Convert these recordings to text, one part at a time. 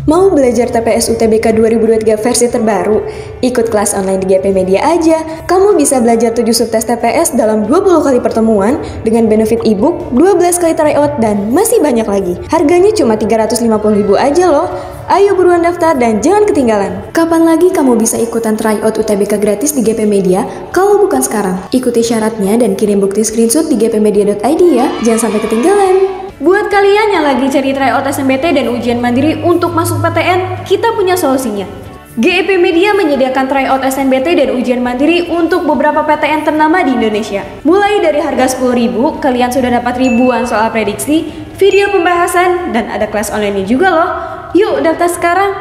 Mau belajar TPS UTBK 2023 versi terbaru? Ikut kelas online di GP Media aja. Kamu bisa belajar 7 subtes TPS dalam 20 kali pertemuan dengan benefit ebook, 12 kali tryout, dan masih banyak lagi. Harganya cuma 350.000 aja loh. Ayo buruan daftar dan jangan ketinggalan. Kapan lagi kamu bisa ikutan tryout UTBK gratis di GP Media kalau bukan sekarang? Ikuti syaratnya dan kirim bukti screenshot di gpmedia.id ya. Jangan sampai ketinggalan. Buat kalian yang lagi cari tryout SNMPT dan ujian mandiri untuk masuk PTN, kita punya solusinya. GEP Media menyediakan tryout SNMPT dan ujian mandiri untuk beberapa PTN ternama di Indonesia. Mulai dari harga 10.000, kalian sudah dapat ribuan soal prediksi, video pembahasan, dan ada kelas online juga loh. Yuk daftar sekarang.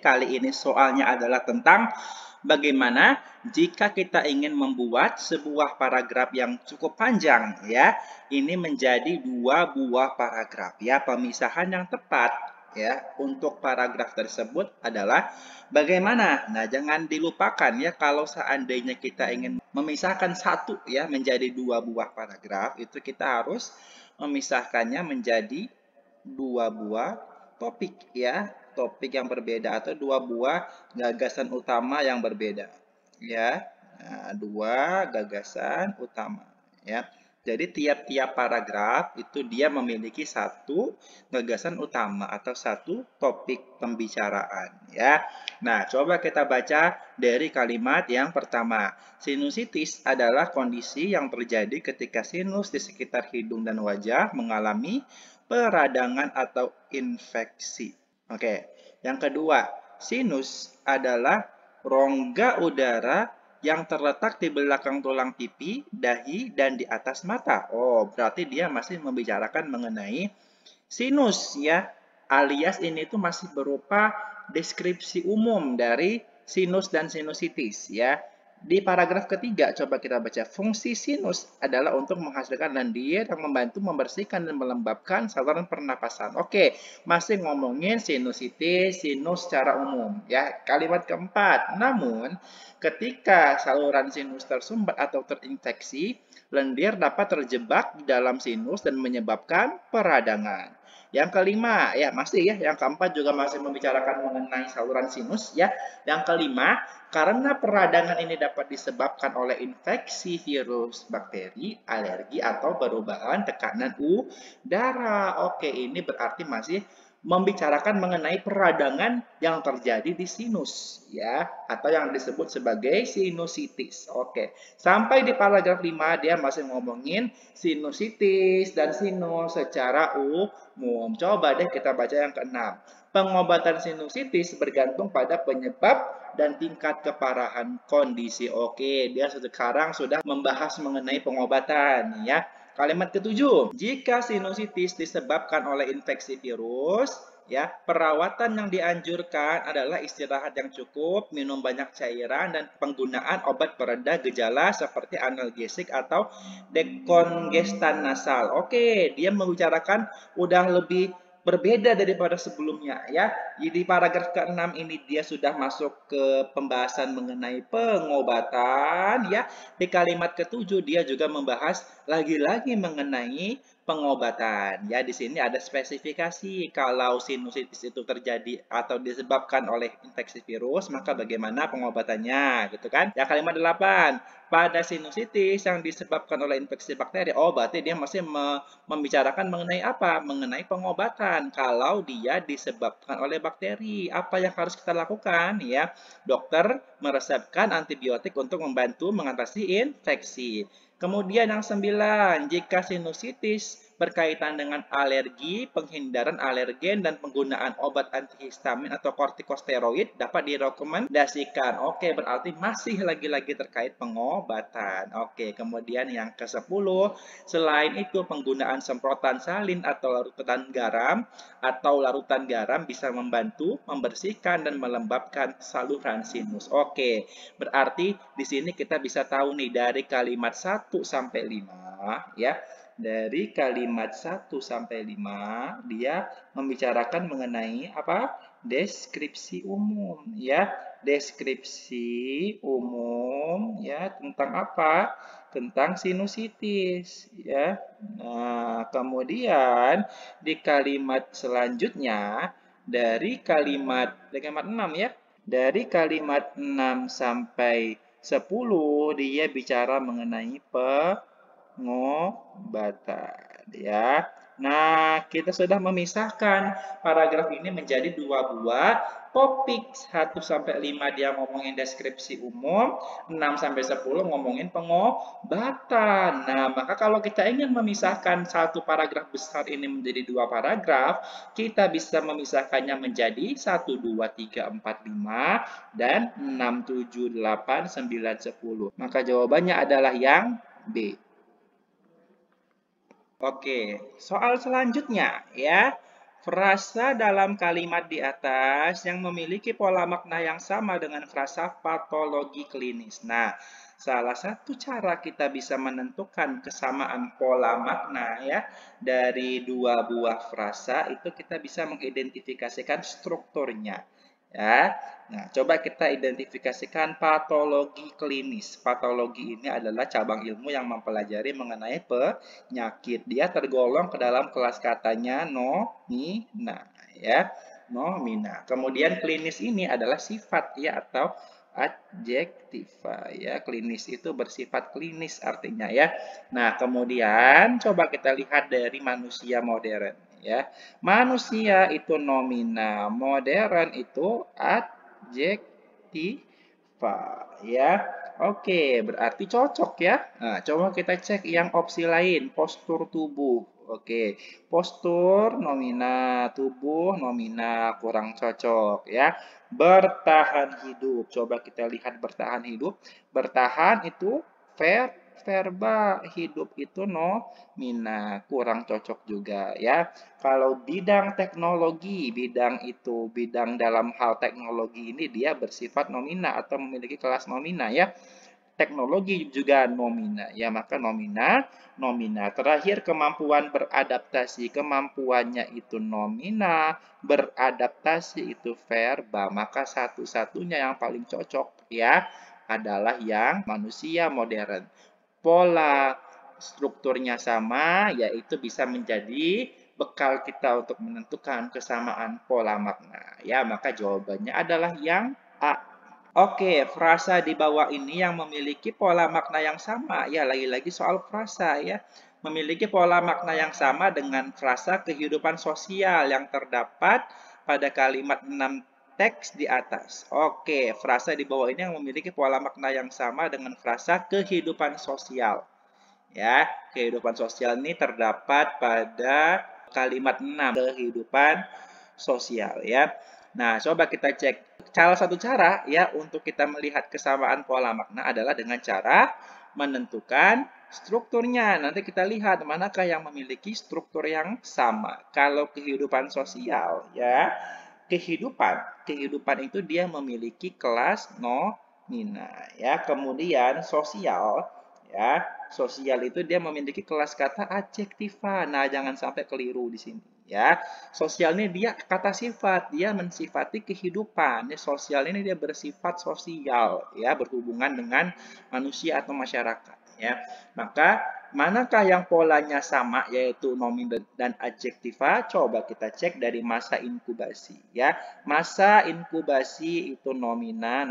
Kali ini soalnya adalah tentang bagaimana jika kita ingin membuat sebuah paragraf yang cukup panjang ya. Ini menjadi dua buah paragraf ya. Pemisahan yang tepat ya untuk paragraf tersebut adalah bagaimana. Nah, jangan dilupakan ya kalau seandainya kita ingin memisahkan satu ya menjadi dua buah paragraf, itu kita harus memisahkannya menjadi dua buah topik ya, topik yang berbeda atau dua buah gagasan utama yang berbeda ya. Nah, dua gagasan utama ya. Jadi tiap-tiap paragraf itu dia memiliki satu gagasan utama atau satu topik pembicaraan ya. Nah, coba kita baca dari kalimat yang pertama. Sinusitis adalah kondisi yang terjadi ketika sinus di sekitar hidung dan wajah mengalami peradangan atau infeksi. Oke, yang kedua, sinus adalah rongga udara yang terletak di belakang tulang pipi, dahi, dan di atas mata. Oh, berarti dia masih membicarakan mengenai sinus ya, alias ini tuh masih berupa deskripsi umum dari sinus dan sinusitis ya. Di paragraf ketiga, coba kita baca. Fungsi sinus adalah untuk menghasilkan lendir yang membantu membersihkan dan melembabkan saluran pernapasan. Oke, masih ngomongin sinusitis, sinus secara umum. Ya, kalimat keempat. Namun, ketika saluran sinus tersumbat atau terinfeksi, lendir dapat terjebak di dalam sinus dan menyebabkan peradangan. Yang kelima, ya masih ya, yang keempat juga masih membicarakan mengenai saluran sinus ya. Yang kelima, karena peradangan ini dapat disebabkan oleh infeksi virus, bakteri, alergi, atau perubahan tekanan udara. Oke, ini berarti masih membicarakan mengenai peradangan yang terjadi di sinus ya, atau yang disebut sebagai sinusitis. Oke, sampai di paragraf 5 dia masih ngomongin sinusitis dan sinus secara umum. Coba deh kita baca yang keenam. Pengobatan sinusitis bergantung pada penyebab dan tingkat keparahan kondisi. Oke, dia sekarang sudah membahas mengenai pengobatan ya. Kalimat ketujuh, jika sinusitis disebabkan oleh infeksi virus, ya, perawatan yang dianjurkan adalah istirahat yang cukup, minum banyak cairan, dan penggunaan obat pereda gejala seperti analgesik atau dekongestan nasal. Oke, dia membicarakan udah lebih berbeda daripada sebelumnya ya. Di paragraf ke-6 ini dia sudah masuk ke pembahasan mengenai pengobatan ya. Di kalimat ke-7 dia juga membahas lagi-lagi mengenai pengobatan. Ya, di sini ada spesifikasi kalau sinusitis itu terjadi atau disebabkan oleh infeksi virus, maka bagaimana pengobatannya, gitu kan? Ya, kalimat 8. Pada sinusitis yang disebabkan oleh infeksi bakteri, oh berarti dia masih membicarakan mengenai apa? Mengenai pengobatan. Kalau dia disebabkan oleh bakteri, apa yang harus kita lakukan? Ya, dokter meresepkan antibiotik untuk membantu mengatasi infeksi. Kemudian yang 9, jika sinusitis berkaitan dengan alergi, penghindaran alergen, dan penggunaan obat antihistamin atau kortikosteroid dapat direkomendasikan. Oke, berarti masih lagi-lagi terkait pengobatan. Oke, kemudian yang ke-10, selain itu penggunaan semprotan salin atau larutan garam bisa membantu membersihkan dan melembabkan saluran sinus. Oke, berarti di sini kita bisa tahu nih dari kalimat 1 sampai 5 ya. Dari kalimat 1 sampai 5 dia membicarakan mengenai apa? Deskripsi umum ya. Deskripsi umum ya tentang apa? Tentang sinusitis ya. Nah, kemudian di kalimat selanjutnya dari kalimat 6 ya. Dari kalimat 6 sampai 10 dia bicara mengenai pengobatan ya. Nah, kita sudah memisahkan paragraf ini menjadi dua buah topik. 1 sampai 5 dia ngomongin deskripsi umum, 6 sampai 10 ngomongin pengobatan. Nah, maka kalau kita ingin memisahkan satu paragraf besar ini menjadi dua paragraf, kita bisa memisahkannya menjadi 1, 2, 3, 4, 5 dan 6, 7, 8, 9, 10. Maka jawabannya adalah yang B. Oke, soal selanjutnya ya. Frasa dalam kalimat di atas yang memiliki pola makna yang sama dengan frasa patologi klinis. Nah, salah satu cara kita bisa menentukan kesamaan pola makna ya dari dua buah frasa itu kita bisa mengidentifikasikan strukturnya. Ya. Nah, coba kita identifikasikan patologi klinis. Patologi ini adalah cabang ilmu yang mempelajari mengenai penyakit. Dia tergolong ke dalam kelas katanya nomina, ya. Nomina. Kemudian klinis ini adalah sifat ya atau adjektiva ya. Klinis itu bersifat klinis artinya ya. Nah, kemudian coba kita lihat dari manusia modern ya. Manusia itu nomina, modern itu adjektiva ya. Oke, berarti cocok ya. Nah, coba kita cek yang opsi lain, postur tubuh. Oke, postur nomina, tubuh nomina, kurang cocok ya. Bertahan hidup. Coba kita lihat bertahan hidup. Bertahan itu verba, hidup itu nomina, kurang cocok juga ya. Kalau bidang teknologi, bidang dalam hal teknologi ini dia bersifat nomina atau memiliki kelas nomina ya. Teknologi juga nomina ya, maka nomina. Terakhir kemampuan beradaptasi, kemampuannya itu nomina, beradaptasi itu verba, maka satu-satunya yang paling cocok ya adalah yang manusia modern. Pola strukturnya sama, yaitu bisa menjadi bekal kita untuk menentukan kesamaan pola makna. Ya, maka jawabannya adalah yang A. Oke, frasa di bawah ini yang memiliki pola makna yang sama. Ya, lagi-lagi soal frasa ya. Memiliki pola makna yang sama dengan frasa kehidupan sosial yang terdapat pada kalimat 6 teks di atas. Oke, frasa di bawah ini yang memiliki pola makna yang sama dengan frasa kehidupan sosial. Ya, kehidupan sosial ini terdapat pada kalimat 6, kehidupan sosial ya. Nah, coba kita cek. Salah satu cara ya untuk kita melihat kesamaan pola makna adalah dengan cara menentukan strukturnya. Nanti kita lihat manakah yang memiliki struktur yang sama. Kalau kehidupan sosial ya, kehidupan itu dia memiliki kelas nomina ya. Kemudian sosial ya, sosial itu dia memiliki kelas kata adjektiva. Nah, jangan sampai keliru di sini ya. Sosial ini dia kata sifat, dia mensifati kehidupan. Ya, sosial ini dia bersifat sosial ya, berhubungan dengan manusia atau masyarakat ya. Maka manakah yang polanya sama yaitu nomin dan adjektiva? Coba kita cek dari masa inkubasi ya. Masa inkubasi itu nomina,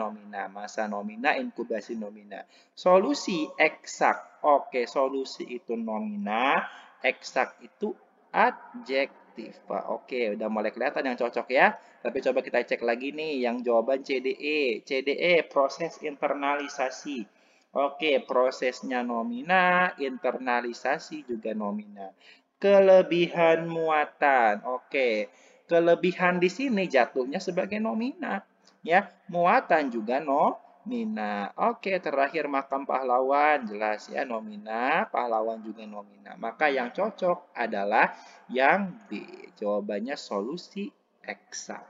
masa nomina, inkubasi nomina. Solusi eksak. Oke, solusi itu nomina, eksak itu adjektiva. Oke, udah mulai kelihatan yang cocok ya. Tapi coba kita cek lagi nih yang jawaban CDE. CDE proses internalisasi. Oke, prosesnya nomina, internalisasi juga nomina. Kelebihan muatan. Oke, kelebihan di sini jatuhnya sebagai nomina. Ya, muatan juga nomina. Oke, terakhir makam pahlawan. Jelas ya, nomina, pahlawan juga nomina. Maka yang cocok adalah yang B. Jawabannya solusi eksak.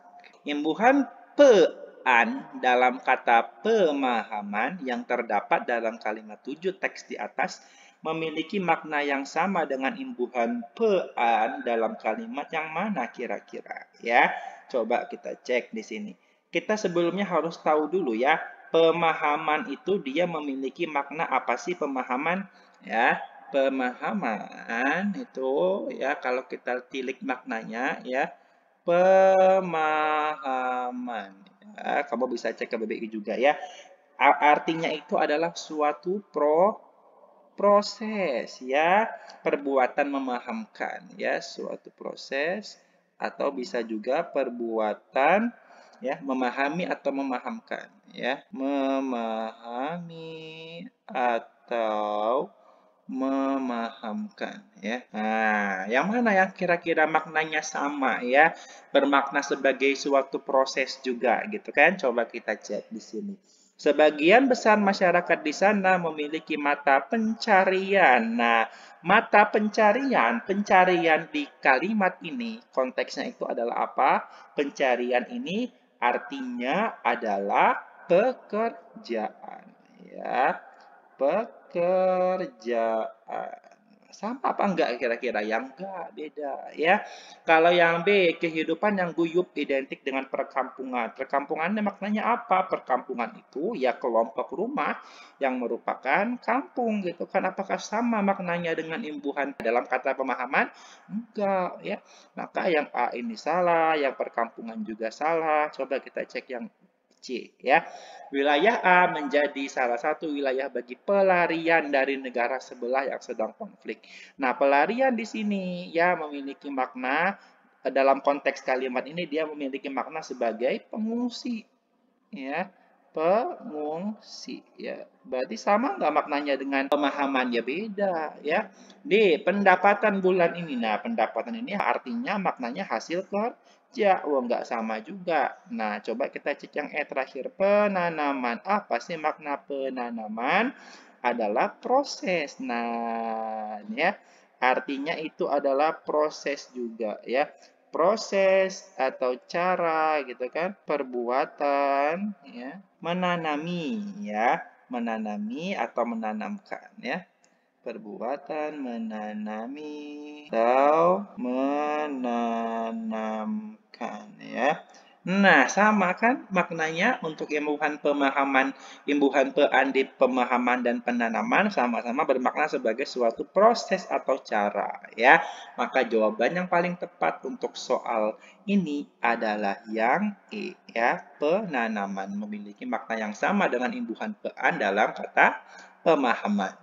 Imbuhan pean dalam kata pemahaman yang terdapat dalam kalimat 7 teks di atas memiliki makna yang sama dengan imbuhan pean dalam kalimat yang mana kira-kira ya. Coba kita cek di sini. Kita sebelumnya harus tahu dulu ya, pemahaman itu dia memiliki makna apa sih pemahaman ya? Pemahaman itu ya kalau kita tilik maknanya ya, pemahaman. Ya, kamu bisa cek ke BBI juga ya. Artinya itu adalah suatu proses ya, perbuatan memahamkan ya, suatu proses atau bisa juga perbuatan ya, memahami atau memahamkan ya, memahami atau memahamkan ya. Nah, yang mana yang kira-kira maknanya sama ya, bermakna sebagai suatu proses juga gitu kan? Coba kita cek di sini. Sebagian besar masyarakat di sana memiliki mata pencarian. Nah, mata pencarian di kalimat ini konteksnya itu adalah apa? Pencarian ini artinya adalah pekerjaan ya. Pekerjaan. Sama apa enggak kira-kira? Yang enggak, beda ya. Kalau yang B, kehidupan yang guyup identik dengan perkampungan. Perkampungan maknanya apa? Perkampungan itu ya kelompok rumah yang merupakan kampung gitu kan. Apakah sama maknanya dengan imbuhan dalam kata pemahaman? Enggak ya. Maka yang A ini salah, yang perkampungan juga salah. Coba kita cek yang C ya. Wilayah A menjadi salah satu wilayah bagi pelarian dari negara sebelah yang sedang konflik. Nah, pelarian di sini ya memiliki makna dalam konteks kalimat ini dia memiliki makna sebagai pengungsi ya. Pengungsi ya. Berarti sama nggak maknanya dengan pemahaman? Ya beda ya. D. Pendapatan bulan ini. Nah, pendapatan ini artinya maknanya hasil kerja. Wah, nggak sama juga. Nah, coba kita cek yang E terakhir. Penanaman. Apa sih makna penanaman? Adalah proses. Nah, ya. Artinya itu adalah proses juga ya, proses atau cara gitu kan, perbuatan ya, menanami ya, menanami atau menanamkan ya, perbuatan menanami atau menanamkan ya. Nah, sama kan maknanya untuk imbuhan pemahaman, imbuhan peandip pemahaman dan penanaman sama-sama bermakna sebagai suatu proses atau cara ya. Maka jawaban yang paling tepat untuk soal ini adalah yang E ya, penanaman memiliki makna yang sama dengan imbuhan pean dalam kata pemahaman.